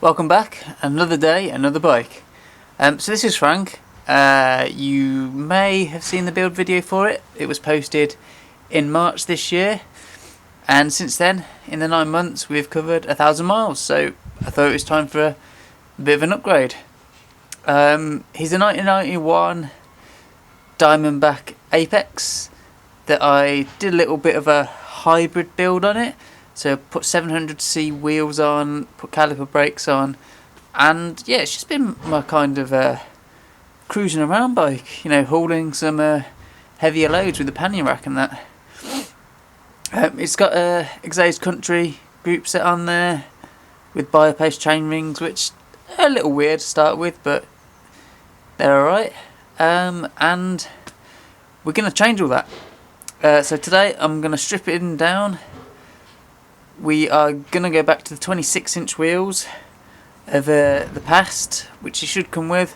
Welcome back, another day, another bike. So this is Frank. You may have seen the build video for it. It was posted in March this year, and since then, in the 9 months, we've covered 1,000 miles, so I thought it was time for a bit of an upgrade. He's a 1991 DiamondBack Apex that I did a little bit of a hybrid build on it. So put 700C wheels on, put caliper brakes on, and yeah, it's just been my kind of cruising around bike, you know, hauling some heavier loads with the pannier rack and that. It's got a Exage Country group set on there with biopaste chain rings, which are a little weird to start with, but they're alright. And we're going to change all that. So today I'm going to strip it down. We are going to go back to the 26-inch wheels of the past, which you should come with.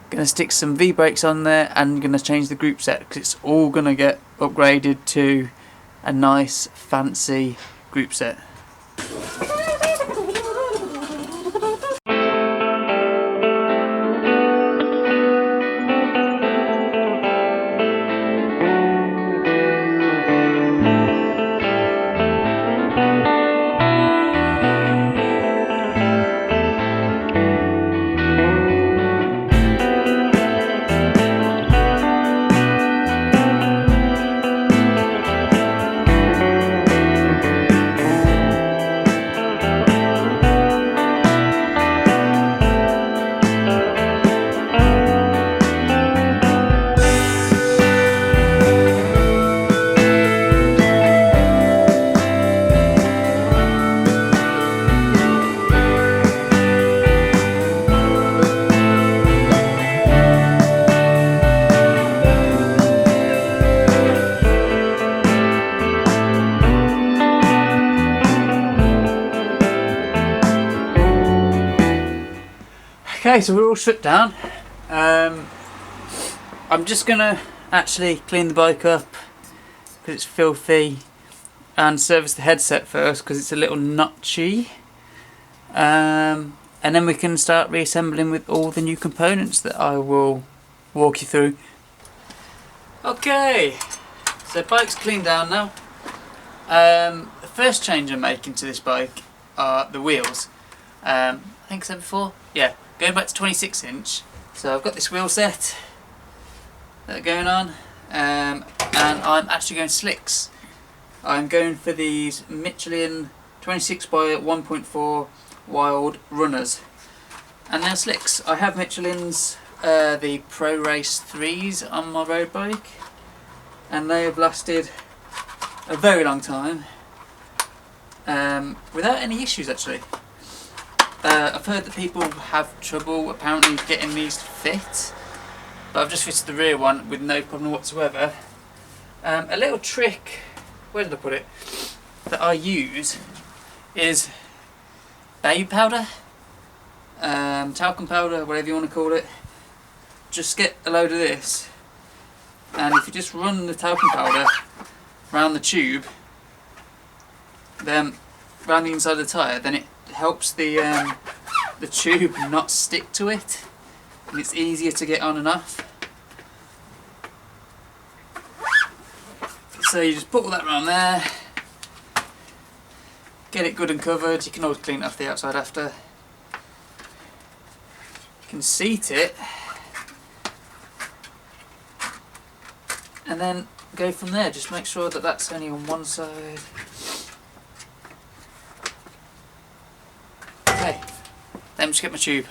Going to stick some V-brakes on there and going to change the group set because it's all going to get upgraded to a nice fancy group set. Okay, so we're all stripped down. I'm just gonna actually clean the bike up because it's filthy and service the headset first because it's a little notchy, and then we can start reassembling with all the new components that I will walk you through. Okay, so bike's cleaned down now. The first change I'm making to this bike are the wheels. I think I said before, yeah. Going back to 26-inch, so I've got this wheel set that are going on, and I'm actually going slicks. I'm going for these Michelin 26 by 1.4 Wild Runn'Rs, and they're slicks. I have Michelin's the Pro Race 3s on my road bike, and they have lasted a very long time without any issues actually. I've heard that people have trouble apparently getting these to fit, but I've just fitted the rear one with no problem whatsoever. A little trick, where did I put it, that I use is baby powder, talcum powder, whatever you want to call it. Just get a load of this, and if you just run the talcum powder around the tube, then around the inside of the tyre, then it helps the tube not stick to it, and it's easier to get on and off. So you just put all that around there, get it good and covered. You can always clean it off the outside after. You can seat it and then go from there. Just make sure that that's only on one side. Okay, then just get my tube.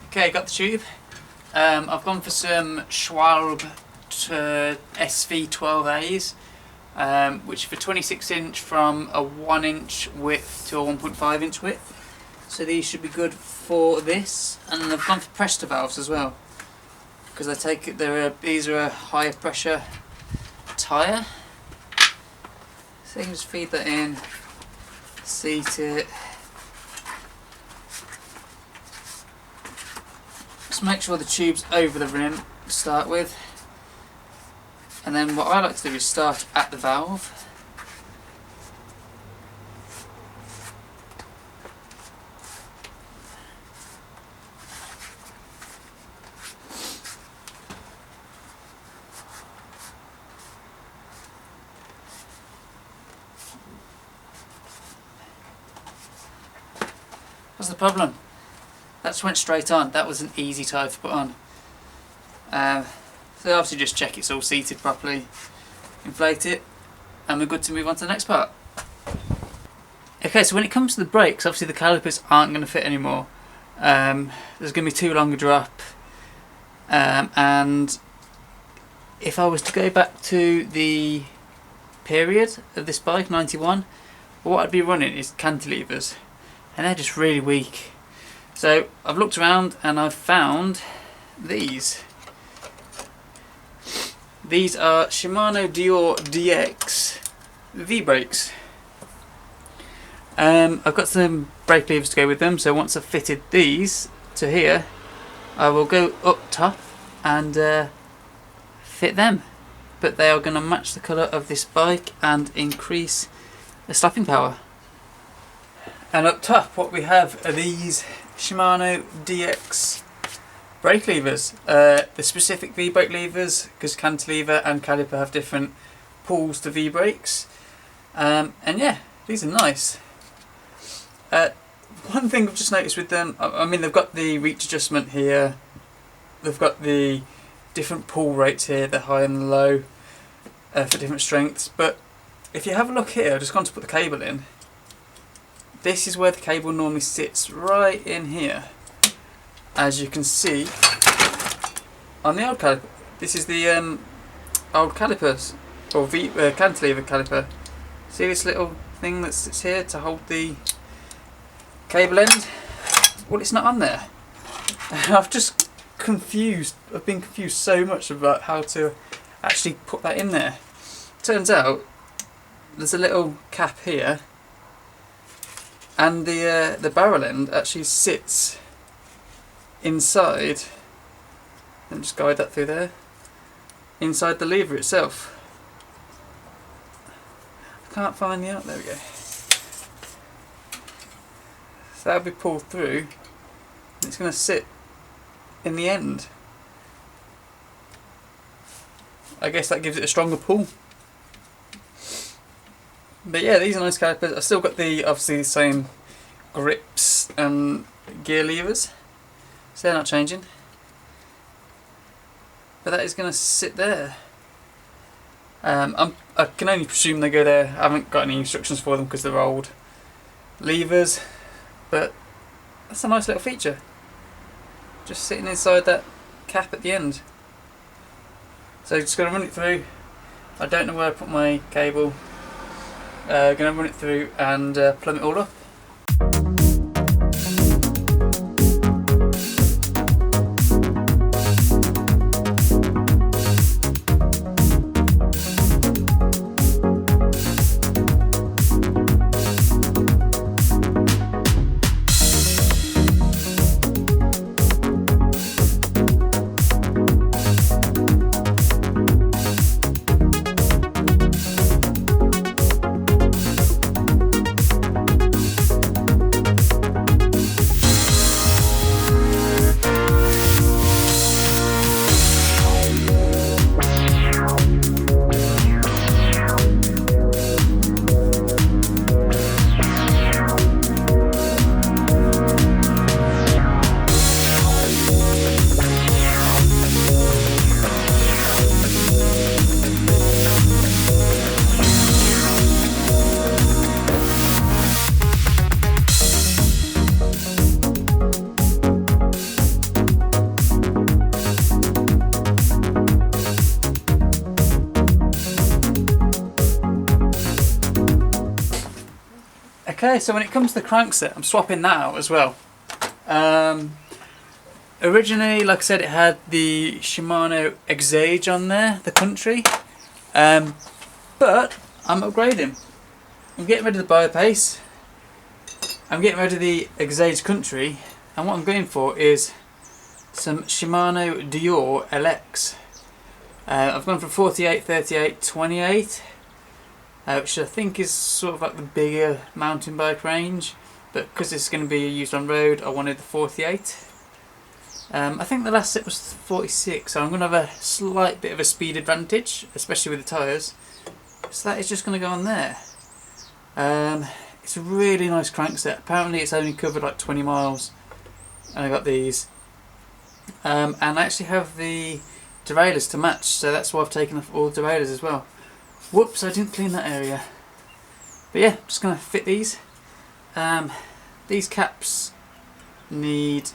Okay, got the tube. I've gone for some Schwalbe SV12As, which for 26-inch from a 1-inch width to a 1.5-inch width. So these should be good for this. And I've gone for pressure valves as well, because I take it these are a higher pressure tyre. So you can just feed that in, seat it. Just make sure the tube's over the rim to start with, and then what I like to do is start at the valve. What's the problem? That just went straight on. That was an easy tyre to put on. So obviously just check it's all seated properly, inflate it, and we're good to move on to the next part. Okay, so when it comes to the brakes, obviously the calipers aren't going to fit anymore. There's going to be too long a drop, and if I was to go back to the period of this bike, 91, what I'd be running is cantilevers, and they're just really weak. So I've looked around and I've found these. These are Shimano Deore LX V-brakes. I've got some brake levers to go with them, so once I've fitted these to here, I will go up top and fit them. But they are going to match the colour of this bike and increase the stopping power. And up top what we have are these Shimano DX brake levers. The specific V-brake levers, because cantilever and caliper have different pulls to V-brakes. And yeah, these are nice. One thing I've just noticed with them, I mean they've got the reach adjustment here, they've got the different pull rates here, the high and the low for different strengths, but if you have a look here, I've just gone to put the cable in, this is where the cable normally sits, right in here, as you can see on the old caliper. This is the old calipers, or cantilever caliper. See this little thing that sits here to hold the cable end? Well, it's not on there. I've just confused. I've been confused so much about how to actually put that in there. Turns out there's a little cap here, and the barrel end actually sits inside. Let me just guide that through there. Inside the lever itself. I can't find the out. There we go. So that'll be pulled through, and it's going to sit in the end. I guess that gives it a stronger pull. But yeah, these are nice calipers. I've still got the obviously the same grips and gear levers, so they're not changing. But that is going to sit there. I can only presume they go there. I haven't got any instructions for them because they're old levers. But that's a nice little feature. Just sitting inside that cap at the end. So just going to run it through. I don't know where I put my cable. Going to run it through and plumb it all up. Okay, so when it comes to the crankset, I'm swapping that out as well. Originally, like I said, it had the Shimano Exage on there, the Country, but I'm upgrading. I'm getting rid of the Biopace, I'm getting rid of the Exage Country, and what I'm going for is some Shimano Deore LX. I've gone from 48, 38, 28. Which I think is sort of like the bigger mountain bike range, but because it's going to be used on road, I wanted the 48. I think the last set was 46, so I'm going to have a slight bit of a speed advantage, especially with the tyres. So that is just going to go on there. It's a really nice crankset. Apparently it's only covered like 20 miles. And I got these. And I actually have the derailleurs to match, so that's why I've taken off all the derailleurs as well. Whoops, I didn't clean that area. But yeah, just going to fit these. These caps need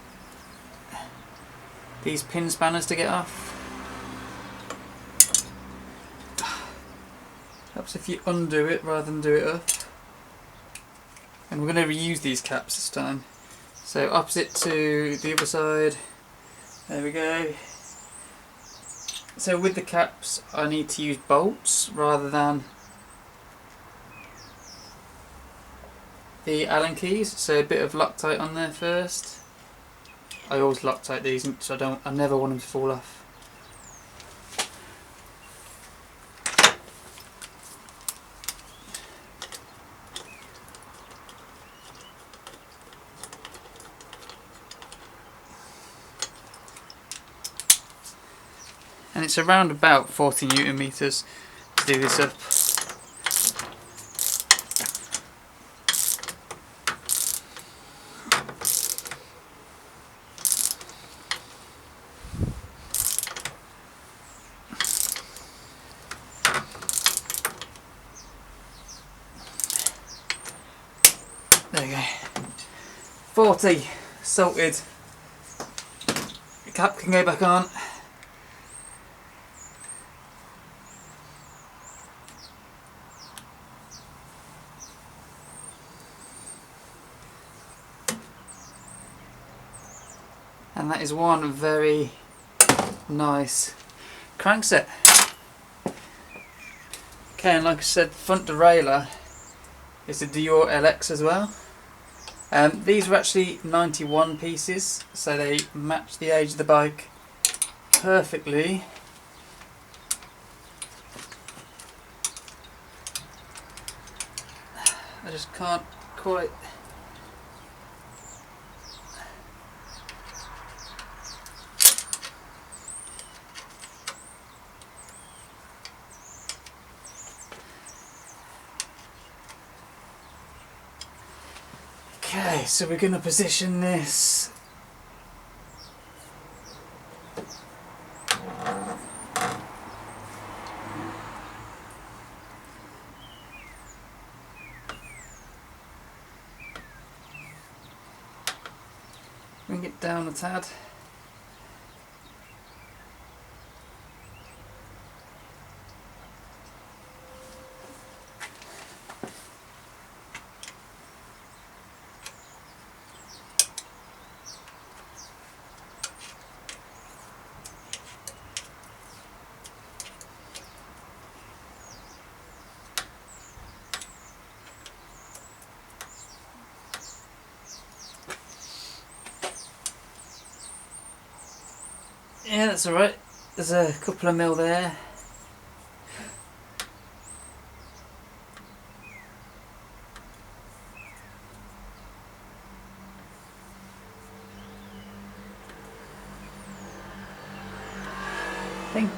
these pin spanners to get off. Helps if you undo it rather than do it up. And we're going to reuse these caps this time. So opposite to the other side. There we go. So with the caps I need to use bolts rather than the Allen keys. So a bit of Loctite on there first. I always Loctite these so I never want them to fall off. And it's around about 40 Newton meters to do this up. There we go. 40 salted. The cap can go back on. And that is one very nice crankset. Okay, and like I said, front derailleur is a Deore LX as well. These were actually 91 pieces, so they match the age of the bike perfectly. I just can't quite. Okay, so we're going to position this bring it down a tad. Yeah, that's alright. There's a couple of mil there. I think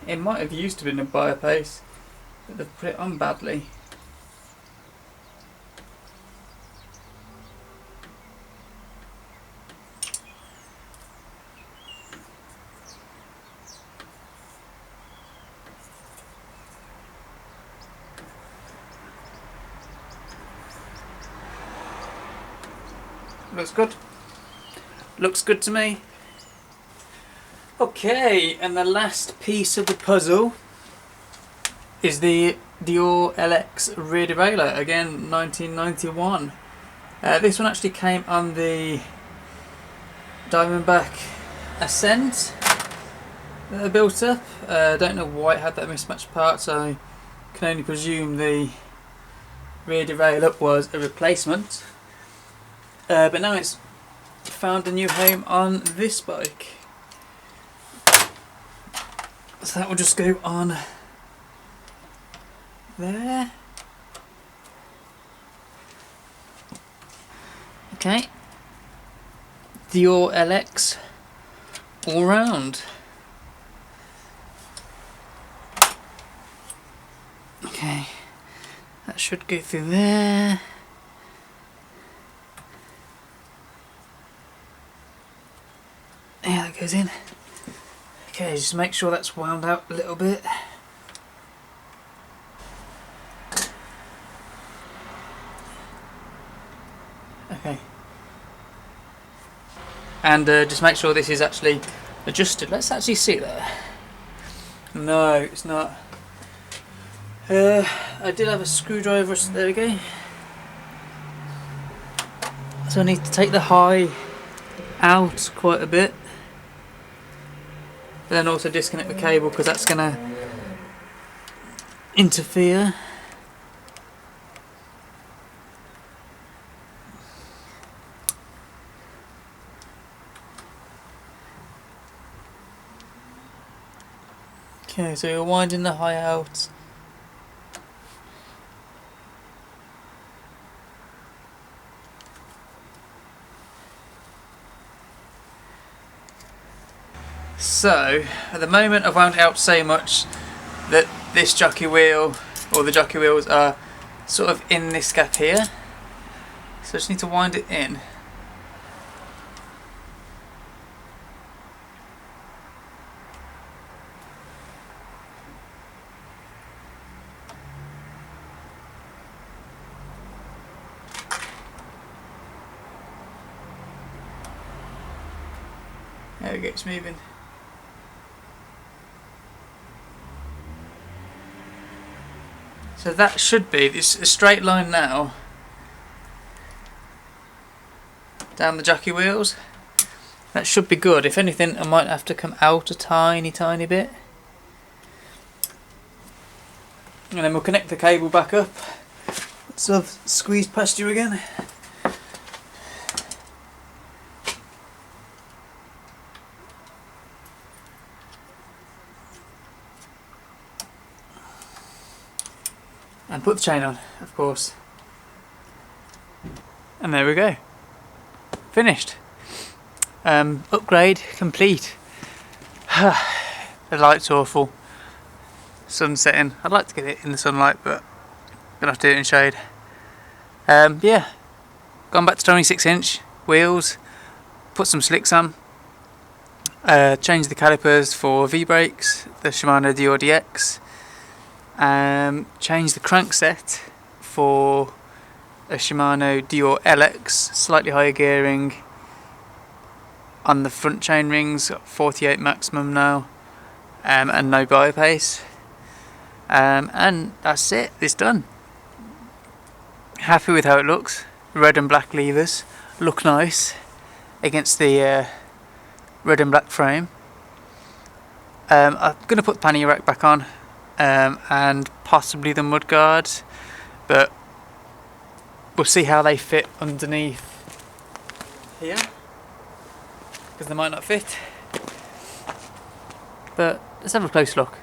it might have used to be in a biopace, but they've put it on badly. Looks good. Looks good to me. Okay, and the last piece of the puzzle is the Deore LX rear derailleur, again 1991. This one actually came on the DiamondBack Ascent that I built up. I don't know why it had that mismatched part, so I can only presume the rear derailleur was a replacement. But now it's found a new home on this bike. So that will just go on there. Okay. Deore LX all round. Okay. That should go through there. Yeah, that goes in. Okay, just make sure that's wound out a little bit. Okay. And just make sure this is actually adjusted. Let's actually see that. No, it's not. I did have a screwdriver, so there we go. So I need to take the high out quite a bit. But then also disconnect the cable because that's going to interfere. Okay, so you're winding the high out. So, at the moment I've wound it out so much that this jockey wheel, or the jockey wheels, are sort of in this gap here. So I just need to wind it in. There we go, it's moving. So that should be, it's a straight line now down the jockey wheels. That should be good. If anything, I might have to come out a tiny bit. And then we'll connect the cable back up. So I've squeezed past you again. And put the chain on, of course. And there we go. Finished. Upgrade complete. The light's awful. Sun setting. I'd like to get it in the sunlight, but gonna have to do it in shade. Yeah. Gone back to 26-inch wheels. Put some slicks on. Changed the calipers for V-brakes, the Shimano Deore LX. Changed the crankset for a Shimano Deore LX, slightly higher gearing on the front chain rings, 48 maximum now, and no biopace. And that's it, it's done. Happy with how it looks. Red and black levers look nice against the red and black frame. I'm going to put the pannier rack back on. And possibly the mudguards, but we'll see how they fit underneath here, because they might not fit, but let's have a close look.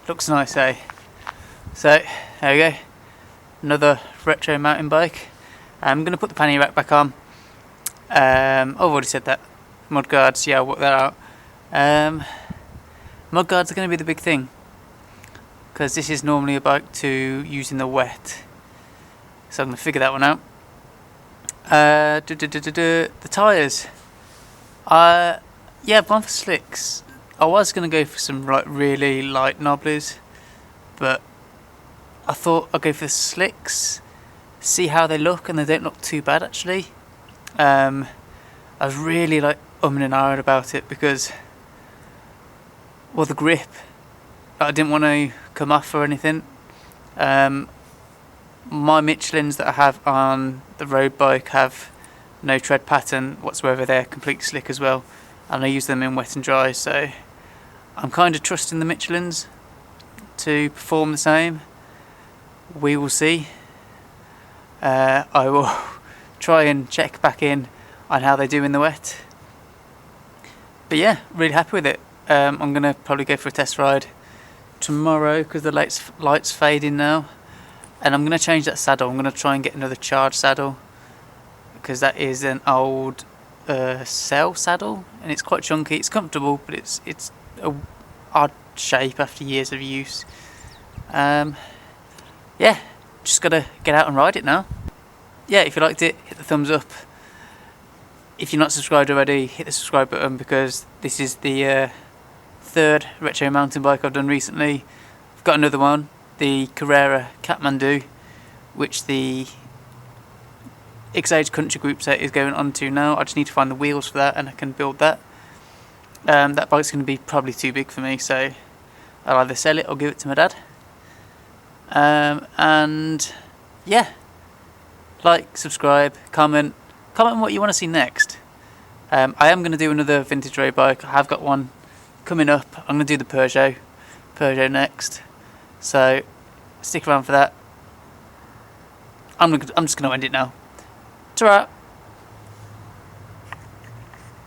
Looks nice, eh? So, there we go. Another retro mountain bike. I'm going to put the pannier rack back on. I've already said that. Mudguards, yeah, I'll work that out. Mudguards are going to be the big thing, because this is normally a bike to use in the wet. So I'm going to figure that one out. The tyres. Yeah, I've gone for slicks. I was going to go for some like really light knobblies, but I thought I'd go for the slicks, see how they look, and they don't look too bad actually. I was really like umming and ahhing about it because, well, the grip, I didn't want to come off or anything. My Michelins that I have on the road bike have no tread pattern whatsoever. They're completely slick as well, and I use them in wet and dry, so I'm kind of trusting the Michelins to perform the same. We will see. I will try and check back in on how they do in the wet. But yeah, really happy with it. I'm going to probably go for a test ride tomorrow because the light's fading now, and I'm going to change that saddle. I'm going to try and get another charge saddle because that is an old cell saddle, and it's quite chunky. It's comfortable, but it's a odd shape after years of use. Yeah, just gotta get out and ride it now. Yeah, if you liked it, hit the thumbs up. If you're not subscribed already, hit the subscribe button because this is the third retro mountain bike I've done recently. I've got another one, the Carrera Kathmandu, which the Exage Country group set is going on to now. I just need to find the wheels for that and I can build that. That bike's going to be probably too big for me, so I'll either sell it or give it to my dad. And yeah, like, subscribe, comment on what you want to see next. I am going to do another vintage road bike. I have got one coming up. I'm going to do the Peugeot next, so stick around for that. I'm just going to end it now. Ta-ra!